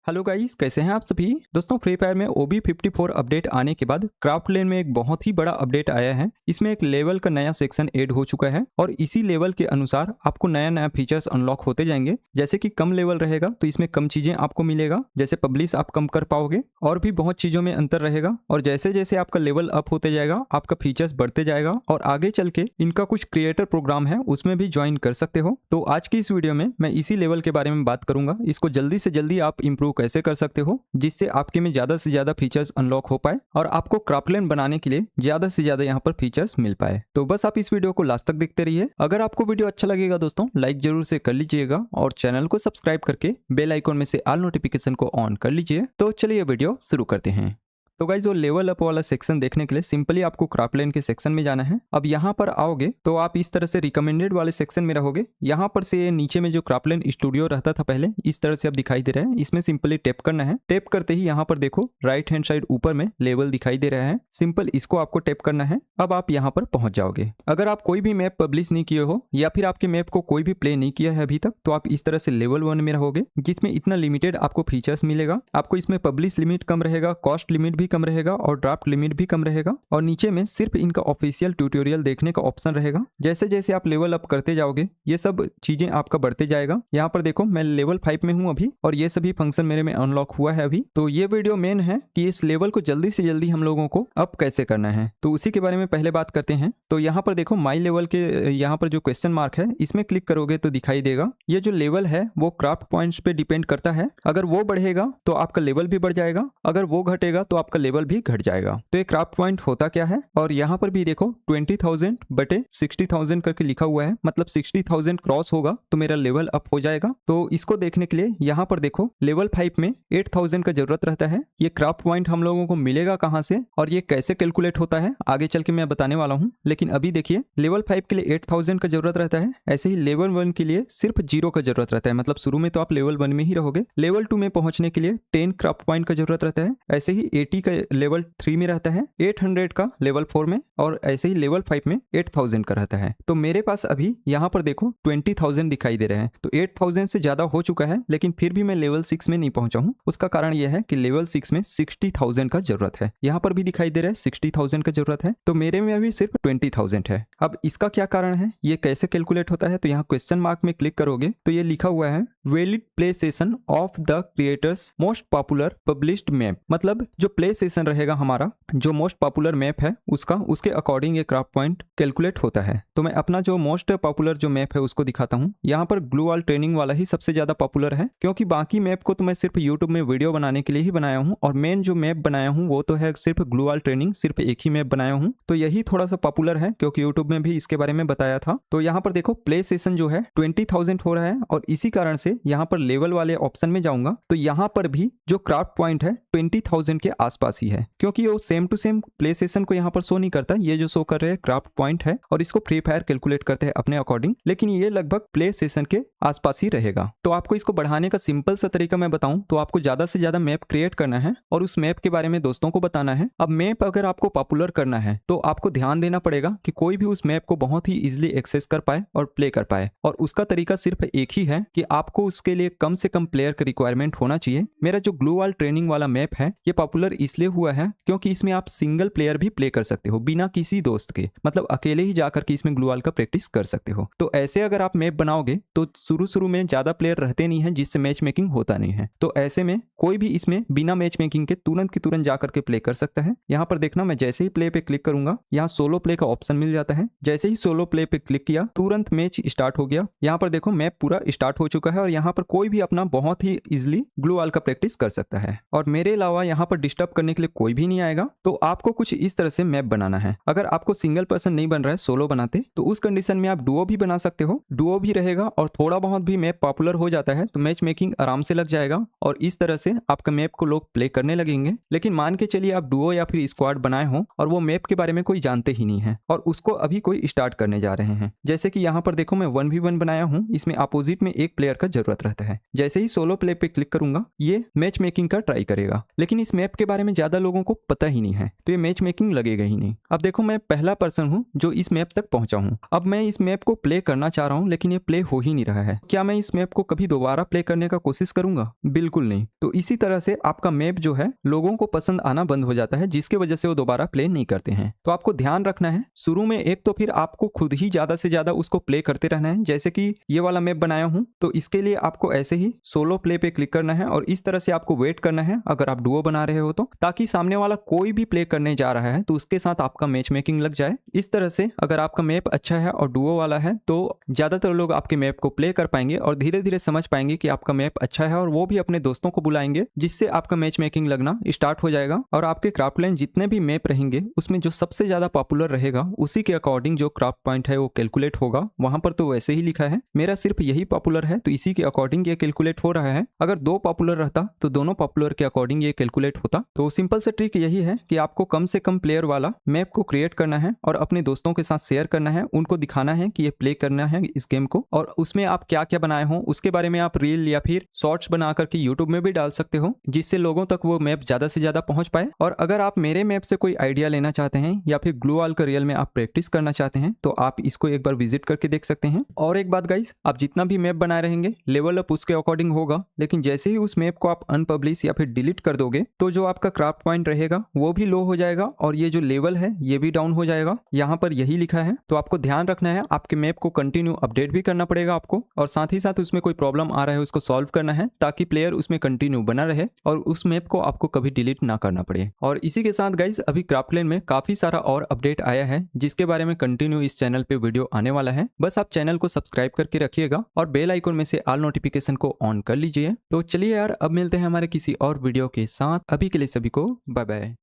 Hello guys, कैसे हैं आप सभी दोस्तों। फ्री फायर में OB54 अपडेट आने के बाद क्राफ्टलैंड में एक बहुत ही बड़ा अपडेट आया है। इसमें एक लेवल का नया सेक्शन ऐड हो चुका है और इसी लेवल के अनुसार आपको नया नया फीचर्स अनलॉक होते जाएंगे। जैसे कि कम लेवल रहेगा तो इसमें कम चीजें आपको मिलेगा, जैसे पब्लिश आप कम कर पाओगे और भी बहुत चीजों में अंतर रहेगा। और जैसे जैसे आपका लेवल अप होते जाएगा आपका फीचर्स बढ़ते जाएगा और आगे चल के इनका कुछ क्रिएटर प्रोग्राम है उसमें भी ज्वाइन कर सकते हो। तो आज की इस वीडियो में मैं इसी लेवल के बारे में बात करूंगा। इसको जल्दी से जल्दी आप इंप्रूव कैसे कर सकते हो जिससे आपके में ज्यादा से ज्यादा फीचर्स अनलॉक हो पाए और आपको क्राफ्टलैंड बनाने के लिए ज्यादा से ज्यादा यहाँ पर फीचर्स मिल पाए। तो बस आप इस वीडियो को लास्ट तक देखते रहिए। अगर आपको वीडियो अच्छा लगेगा दोस्तों लाइक जरूर से कर लीजिएगा और चैनल को सब्सक्राइब करके बेल आइकॉन में से ऑल नोटिफिकेशन को ऑन कर लीजिए। तो चलिए वीडियो शुरू करते हैं। तो गाइज वो लेवल अप वाला सेक्शन देखने के लिए सिंपली आपको क्राफ्टलैंड के सेक्शन में जाना है। अब यहाँ पर आओगे तो आप इस तरह से रिकमेंडेड वाले सेक्शन में रहोगे। यहाँ पर से नीचे में जो क्राफ्टलैंड स्टूडियो रहता था पहले इस तरह से अब दिखाई दे रहा है। इसमें सिंपली टैप करना है। टैप करते ही यहाँ पर देखो राइट हैंड साइड ऊपर में लेवल दिखाई दे रहा है। सिंपल इसको आपको टैप करना है। अब आप यहाँ पर पहुंच जाओगे। अगर आप कोई भी मैप पब्लिश नहीं किए हो या फिर आपके मैप को कोई भी प्ले नहीं किया है अभी तक तो आप इस तरह से लेवल 1 में रहोगे जिसमें इतना लिमिटेड आपको फीचर्स मिलेगा। आपको इसमें पब्लिश लिमिट कम रहेगा, कॉस्ट लिमिट भी कम रहेगा और ड्राफ्ट लिमिट भी कम रहेगा और नीचे में सिर्फ इनका ऑफिशियल ट्यूटोरियल देखने का ऑप्शन रहेगा। जैसे जैसे आप लेवल अप करते जाओगे ये सब चीजें आपका बढ़ते जाएगा। यहाँ पर देखो मैं लेवल 5 में हूँ अभी और ये सभी फंक्शन मेरे में अनलॉक हुआ है अभी। तो ये वीडियो मेन है कि इस लेवल को जल्दी से जल्दी हम लोगों को अप कैसे करना है, तो उसी के बारे में पहले बात करते हैं। तो यहाँ पर देखो माई लेवल के यहाँ पर जो क्वेश्चन मार्क है इसमें क्लिक करोगे तो दिखाई देगा ये जो लेवल है वो क्राफ्ट पॉइंट्स पे डिपेंड करता है। अगर वो बढ़ेगा तो आपका लेवल भी बढ़ जाएगा, अगर वो घटेगा तो आपका लेवल भी घट जाएगा। तो ये क्राफ्ट पॉइंट होता क्या है और यहाँ पर भी देखो 20,000 बटे 60,000 करके लिखा हुआ है, मतलब 60,000 क्रॉस होगा तो मेरा लेवल अप हो जाएगा। तो इसको देखने के लिए यहाँ पर देखो लेवल 5 में 8,000 का जरूरत रहता है। ये क्राफ्ट पॉइंट हम लोगों को मिलेगा कहाँ से और ये कैसे कैलकुलेट होता है आगे चल के मैं बताने वाला हूँ। लेकिन अभी देखिए लेवल 5 के लिए 8,000 का जरूरत रहता है, ऐसे ही लेवल 1 के लिए सिर्फ 0 का जरूरत रहता है। मतलब शुरू में तो आप लेवल 1 में ही रहोगे। लेवल 2 में पहुंचने के लिए 10 क्राफ्ट पॉइंट का जरूरत रहता है, ऐसे ही 80 का लेवल 3 में रहता है, 800 का लेवल 4 में और ऐसे ही लेवल 5 में 8,000 का रहता है। तो मेरे पास अभी यहाँ पर देखो 20,000 दिखाई दे रहे हैं। तो 8,000 से ज्यादा हो चुका है लेकिन फिर भी मैं लेवल 6 में नहीं पहुंचा हूँ। उसका कारण यह है कि लेवल 6 में 60,000 का जरूरत है। यहाँ पर भी दिखाई दे रहा है 60,000 का जरूरत है, तो मेरे में अभी सिर्फ 20,000 है। अब इसका क्या कारण है, ये कैसे कैलकुलेट होता है, तो यहाँ क्वेश्चन मार्क में क्लिक करोगे तो ये लिखा हुआ है valid play session of the creators most popular published map. मतलब जो प्ले सेशन रहेगा हमारा, जो मोस्ट पॉपुलर मैप है उसके अकॉर्डिंग ये क्राफ्ट पॉइंट कैलकुलेट होता है। तो मैं अपना जो मोस्ट पॉपुलर जो मैप है उसको दिखाता हूँ। यहाँ पर ग्लू वॉल ट्रेनिंग वाला ही सबसे ज्यादा पॉपुलर है क्योंकि बाकी मैप को तो मैं सिर्फ यूट्यूब में वीडियो बनाने के लिए ही बनाया हूँ और मेन जो मैप बनाया हूँ वो तो है सिर्फ ग्लू वॉल ट्रेनिंग, सिर्फ एक ही मैप बनाया हूँ। तो यही थोड़ा सा पॉपुलर है क्योंकि यूट्यूब में भी इसके बारे में बताया था। तो यहाँ पर देखो प्ले सेशन जो है 20,000 हो रहा है और इसी कारण से यहाँ पर लेवल वाले ऑप्शन में जाऊंगा तो यहाँ पर भी जो क्राफ्ट पॉइंट है 20,000 के आसपास ही है क्योंकि वो same to same play session को यहाँ पर शो नहीं करता। ये जो शो कर रहे हैं क्राफ्ट पॉइंट है और इसको फ्री फायर कैलकुलेट करते हैं अपने अकॉर्डिंग, लेकिन ये लगभग प्ले सेशन के आसपास ही रहेगा। तो आपको इसको बढ़ाने का सिंपल सा तरीका मैं बताऊं तो आपको ज्यादा से ज्यादा मैप क्रिएट करना है और उस मैप के बारे में दोस्तों को बताना है। अब मैप अगर आपको पॉपुलर करना है तो आपको ध्यान देना पड़ेगा कि कोई भी उस मैप को बहुत ही इजिली एक्सेस कर पाए और प्ले कर पाए, और उसका तरीका सिर्फ एक ही है कि आपको उसके लिए कम से कम प्लेयर का रिक्वायरमेंट होना चाहिए। मेरा जो ग्लू वॉल ट्रेनिंग वाला मैप है ये पॉपुलर इसलिए हुआ है क्योंकि इसमें आप सिंगल प्लेयर भी प्ले कर सकते हो बिना किसी दोस्त के, मतलब अकेले ही जाकर के इसमें ग्लू वॉल का प्रैक्टिस कर सकते हो। तो ऐसे अगर आप मैप बनाओगे तो शुरू में ज्यादा प्लेयर रहते नहीं है जिससे मैच मेकिंग होता नहीं है। तो ऐसे में कोई भी इसमें बिना मैच मेकिंग के तुरंत की तुरंत जाकर के प्ले कर सकता है। यहाँ पर देखना मैं जैसे ही प्ले पे क्लिक करूंगा यहाँ सोलो प्ले का ऑप्शन मिल जाता है। जैसे ही सोलो प्ले पे क्लिक किया तुरंत मैच स्टार्ट हो गया। यहाँ पर देखो मैप पूरा स्टार्ट हो चुका है और यहाँ पर कोई भी अपना बहुत ही इजिली ग्लू वॉल का प्रैक्टिस कर सकता है और मेरे अलावा यहाँ पर डिस्टर्ब करने के लिए कोई भी नहीं आएगा। तो आपको कुछ इस तरह से मैप बनाना है। अगर आपको सिंगल पर्सन नहीं बन रहा है सोलो बनाते तो उस कंडीशन में आप डुओ भी बना सकते हो। डुओ भी रहेगा और थोड़ा बहुत भी मैप पॉपुलर हो जाता है तो मैच मेकिंग आराम से लग जाएगा और इस तरह से आपका मैप को लोग प्ले करने लगेंगे। लेकिन मान के चलिए आप डुओ या फिर स्क्वाड बनाए हो और वो मैप के बारे में कोई जानते ही नहीं है और उसको अभी कोई स्टार्ट करने जा रहे हैं। जैसे कि यहाँ पर देखो मैं 1v1 बनाया हूँ, इसमें अपोजिट में एक प्लेयर का जरूरत रहता है। जैसे ही सोलो प्ले पे क्लिक करूंगा ये मैच मेकिंग का ट्राई करेगा, लेकिन इस मैप के बारे में ज्यादा लोगों को पता ही नहीं है, तो ये मैच मेकिंग लगेगा ही नहीं। अब देखो मैं पहला पर्सन हूँ जो इस मैप तक पहुंचा हूँ। अब मैं इस मैप को प्ले करना चाह रहा हूँ लेकिन ये प्ले हो ही नहीं रहा है। क्या मैं इस मैप को कभी दोबारा प्ले करने का कोशिश करूंगा? बिल्कुल नहीं। तो इसी तरह से आपका मैप जो है लोगों को पसंद आना बंद हो जाता है, जिसकी वजह से वो दोबारा प्ले नहीं करते हैं। तो आपको ध्यान रखना है शुरू में एक तो फिर आपको खुद ही ज्यादा से ज्यादा उसको प्ले करते रहना है। जैसे कि ये वाला मैप बनाया हूं तो इसके लिए आपको ऐसे ही सोलो प्ले पे क्लिक करना है और इस तरह से आपको वेट करना है अगर आप डुओ बना रहे हो तो, ताकि सामने वाला कोई भी प्ले करने जा रहा है तो उसके साथ आपका मैच मेकिंग लग जाए। इस तरह से अगर आपका मैप अच्छा है और डुओ वाला है तो ज्यादातर लोग आपके मैप को प्ले कर पाएंगे और धीरे धीरे समझ पाएंगे कि आपका मैप अच्छा है और वो भी अपने दोस्तों को बुलाएंगे, जिससे आपका मैच मेकिंग लगना स्टार्ट हो जाएगा। और आपके क्राफ्टलैंड जितने भी मैप रहेंगे उसमें जो सबसे ज्यादा पॉपुलर रहेगा उसी के अकॉर्डिंग जो क्राफ्ट पॉइंट है वो कैलकुलेट होगा। वहां पर तो वैसे ही लिखा है, मेरा सिर्फ यही पॉपुलर है तो इसी के अकॉर्डिंग ये कैलकुलेट हो रहा है। अगर 2 पॉपुलर रहता तो दोनों पॉपुलर के अकॉर्डिंग ये कैलकुलेट होता। तो सिंपल से ट्रिक यही है कि आपको कम से कम प्लेयर वाला मैप को क्रिएट करना है और अपने दोस्तों के साथ शेयर करना है, उनको दिखाना है कि ये प्ले करना है इस गेम को, और उसमें आप क्या क्या बनाए हो उसके बारे में आप रील या फिर शॉर्ट्स बना करके यूट्यूब में भी डाल सकते हो, जिससे लोगों तक वो मैप ज्यादा से ज्यादा पहुंच पाए। और अगर आप मेरे मैप से कोई आइडिया लेना चाहते हैं या फिर ग्लू वॉल का रियल में आप प्रैक्टिस करना चाहते हैं तो आप इसको एक बार विजिट करके देख सकते हैं। और एक बात गाइस, आप जितना भी मैप बनाए रहेंगे लेवल अप उसके अकॉर्डिंग होगा, लेकिन जैसे ही उस मैप को आप अनपब्लिश या फिर डिलीट कर दोगे तो जो आपका क्राफ्ट पॉइंट रहेगा वो भी लो हो जाएगा और ये जो लेवल है ये भी डाउन हो जाएगा। यहाँ पर यही लिखा है। तो आपको ध्यान रखना है, आपके मैप को कंटिन्यू अपडेट भी करना पड़ेगा आपको, और साथ ही साथ उसमें कोई प्रॉब्लम आ रहा है उसको सॉल्व करना है ताकि प्लेयर उसमें कंटिन्यू बना रहे और उस मैप को आपको कभी डिलीट ना करना पड़े। और इसी के साथ गाइज अभी क्राफ्टलैंड में काफी सारा और अपडेट आया है जिसके बारे में कंटिन्यू इस चैनल पे वीडियो आने वाला है। बस आप चैनल को सब्सक्राइब करके रखिएगा और बेल आइकन में से ऑल नोटिफिकेशन को ऑन कर लीजिए। तो चलिए यार, अब मिलते हैं हमारे किसी और वीडियो के साथ। अभी के लिए सभी को बाय बाय।